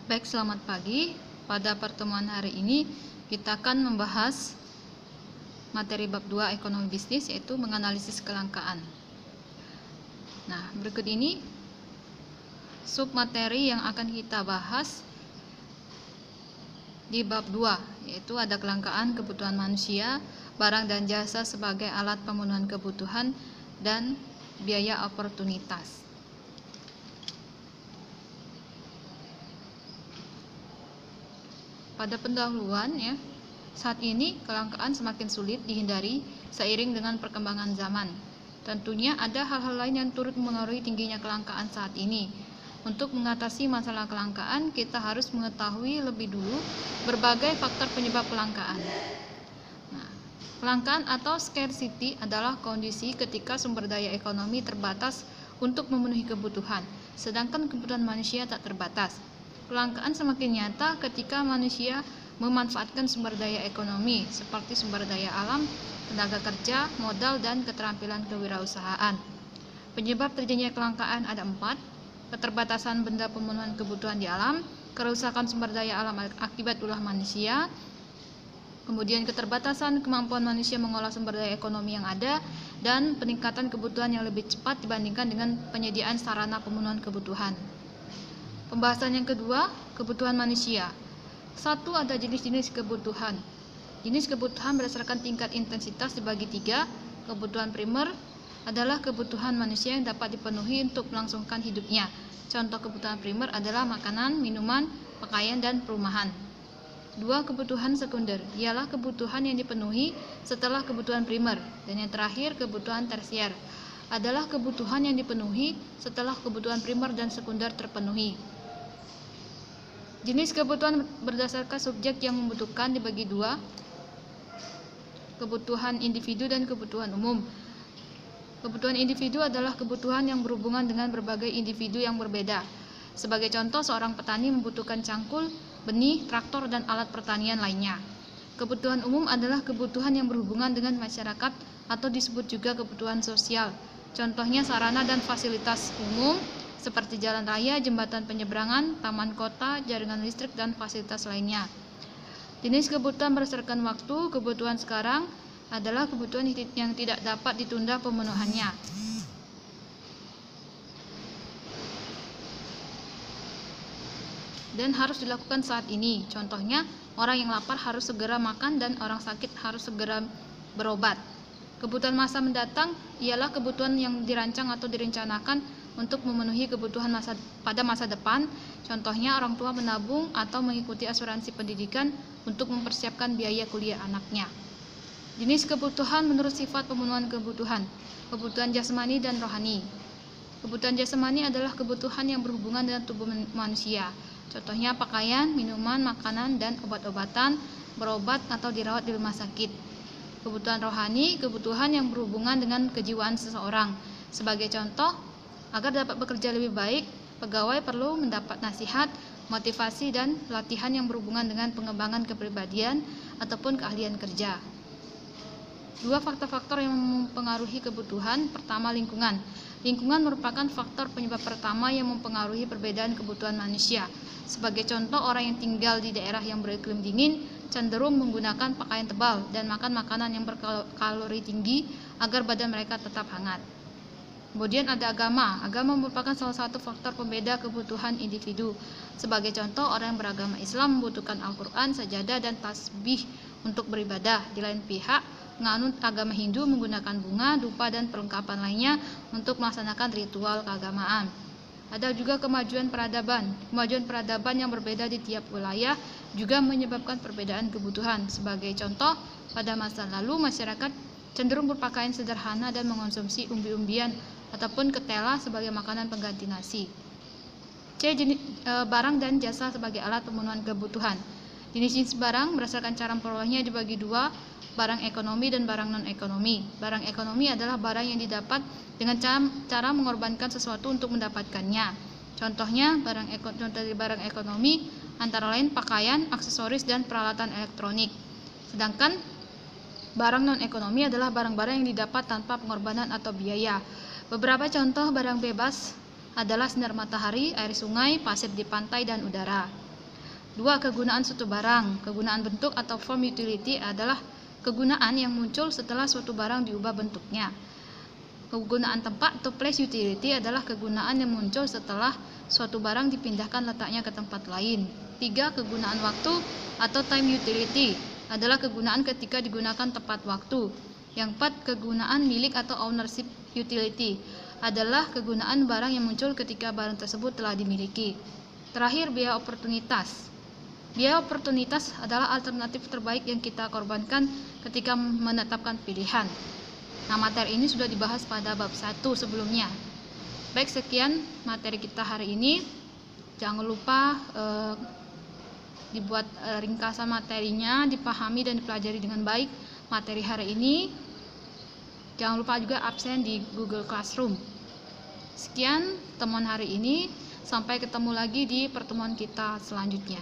Baik, selamat pagi. Pada pertemuan hari ini kita akan membahas materi bab 2 ekonomi bisnis, yaitu menganalisis kelangkaan. Nah, berikut ini submateri yang akan kita bahas di bab 2, yaitu ada kelangkaan kebutuhan manusia, barang dan jasa sebagai alat pemenuhan kebutuhan, dan biaya oportunitas. Pada pendahuluan saat ini kelangkaan semakin sulit dihindari seiring dengan perkembangan zaman. Tentunya ada hal-hal lain yang turut mengaruhi tingginya kelangkaan saat ini. Untuk mengatasi masalah kelangkaan, kita harus mengetahui lebih dulu berbagai faktor penyebab kelangkaan. Nah, kelangkaan atau scarcity adalah kondisi ketika sumber daya ekonomi terbatas untuk memenuhi kebutuhan, sedangkan kebutuhan manusia tak terbatas. Kelangkaan semakin nyata ketika manusia memanfaatkan sumber daya ekonomi seperti sumber daya alam, tenaga kerja, modal, dan keterampilan kewirausahaan. Penyebab terjadinya kelangkaan ada 4: keterbatasan benda pemenuhan kebutuhan di alam, kerusakan sumber daya alam akibat ulah manusia, kemudian keterbatasan kemampuan manusia mengolah sumber daya ekonomi yang ada, dan peningkatan kebutuhan yang lebih cepat dibandingkan dengan penyediaan sarana pemenuhan kebutuhan. Pembahasan yang kedua, kebutuhan manusia. 1. Ada jenis-jenis kebutuhan. Jenis kebutuhan berdasarkan tingkat intensitas dibagi 3. Kebutuhan primer adalah kebutuhan manusia yang dapat dipenuhi untuk melangsungkan hidupnya. Contoh kebutuhan primer adalah makanan, minuman, pakaian, dan perumahan. 2. Kebutuhan sekunder ialah kebutuhan yang dipenuhi setelah kebutuhan primer. Dan yang terakhir, kebutuhan tersier adalah kebutuhan yang dipenuhi setelah kebutuhan primer dan sekunder terpenuhi. Jenis kebutuhan berdasarkan subjek yang membutuhkan dibagi 2, kebutuhan individu dan kebutuhan umum. Kebutuhan individu adalah kebutuhan yang berhubungan dengan berbagai individu yang berbeda. Sebagai contoh, seorang petani membutuhkan cangkul, benih, traktor, dan alat pertanian lainnya. Kebutuhan umum adalah kebutuhan yang berhubungan dengan masyarakat atau disebut juga kebutuhan sosial. Contohnya sarana dan fasilitas umum seperti jalan raya, jembatan penyeberangan, taman kota, jaringan listrik, dan fasilitas lainnya. Jenis kebutuhan berdasarkan waktu. Kebutuhan sekarang adalah kebutuhan yang tidak dapat ditunda pemenuhannya. Dan harus dilakukan saat ini. Contohnya, orang yang lapar harus segera makan dan orang sakit harus segera berobat. Kebutuhan masa mendatang ialah kebutuhan yang dirancang atau direncanakan untuk memenuhi kebutuhan pada masa depan. Contohnya, orang tua menabung atau mengikuti asuransi pendidikan untuk mempersiapkan biaya kuliah anaknya. Jenis kebutuhan menurut sifat pemenuhan kebutuhan. Kebutuhan jasmani dan rohani. Kebutuhan jasmani adalah kebutuhan yang berhubungan dengan tubuh manusia. Contohnya pakaian, minuman, makanan, dan obat-obatan, berobat atau dirawat di rumah sakit. Kebutuhan rohani, kebutuhan yang berhubungan dengan kejiwaan seseorang. Sebagai contoh, agar dapat bekerja lebih baik, pegawai perlu mendapat nasihat, motivasi, dan latihan yang berhubungan dengan pengembangan kepribadian ataupun keahlian kerja. 2 faktor-faktor yang mempengaruhi kebutuhan. Pertama, lingkungan. Lingkungan merupakan faktor penyebab pertama yang mempengaruhi perbedaan kebutuhan manusia. Sebagai contoh, orang yang tinggal di daerah yang beriklim dingin cenderung menggunakan pakaian tebal dan makan makanan yang berkalori tinggi agar badan mereka tetap hangat. Kemudian ada agama. Agama merupakan salah satu faktor pembeda kebutuhan individu. Sebagai contoh, orang yang beragama Islam membutuhkan Al-Quran, sajadah, dan tasbih untuk beribadah. Di lain pihak, penganut agama Hindu menggunakan bunga, dupa, dan perlengkapan lainnya untuk melaksanakan ritual keagamaan. Ada juga kemajuan peradaban. Kemajuan peradaban yang berbeda di tiap wilayah juga menyebabkan perbedaan kebutuhan. Sebagai contoh, pada masa lalu masyarakat cenderung berpakaian sederhana dan mengonsumsi umbi-umbian ataupun ketela sebagai makanan pengganti nasi. C. Barang dan jasa sebagai alat pemenuhan kebutuhan. Jenis-jenis barang berdasarkan cara memperolehnya dibagi 2, barang ekonomi dan barang non-ekonomi. Barang ekonomi adalah barang yang didapat dengan cara mengorbankan sesuatu untuk mendapatkannya. Contohnya, barang ekonomi antara lain pakaian, aksesoris, dan peralatan elektronik. Sedangkan barang non-ekonomi adalah barang-barang yang didapat tanpa pengorbanan atau biaya. Beberapa contoh barang bebas adalah sinar matahari, air sungai, pasir di pantai, dan udara. 2. Kegunaan suatu barang. Kegunaan bentuk atau form utility adalah kegunaan yang muncul setelah suatu barang diubah bentuknya. Kegunaan tempat atau place utility adalah kegunaan yang muncul setelah suatu barang dipindahkan letaknya ke tempat lain. 3. Kegunaan waktu atau time utility adalah kegunaan ketika digunakan tepat waktu. Yang 4. Kegunaan milik atau ownership utility adalah kegunaan barang yang muncul ketika barang tersebut telah dimiliki. Terakhir, biaya oportunitas. Biaya oportunitas adalah alternatif terbaik yang kita korbankan ketika menetapkan pilihan. Nah, materi ini sudah dibahas pada bab 1 sebelumnya. Baik, sekian materi kita hari ini. Jangan lupa dibuat ringkasan materinya, dipahami dan dipelajari dengan baik materi hari ini. Jangan lupa juga absen di Google Classroom. Sekian temuan hari ini. Sampai ketemu lagi di pertemuan kita selanjutnya.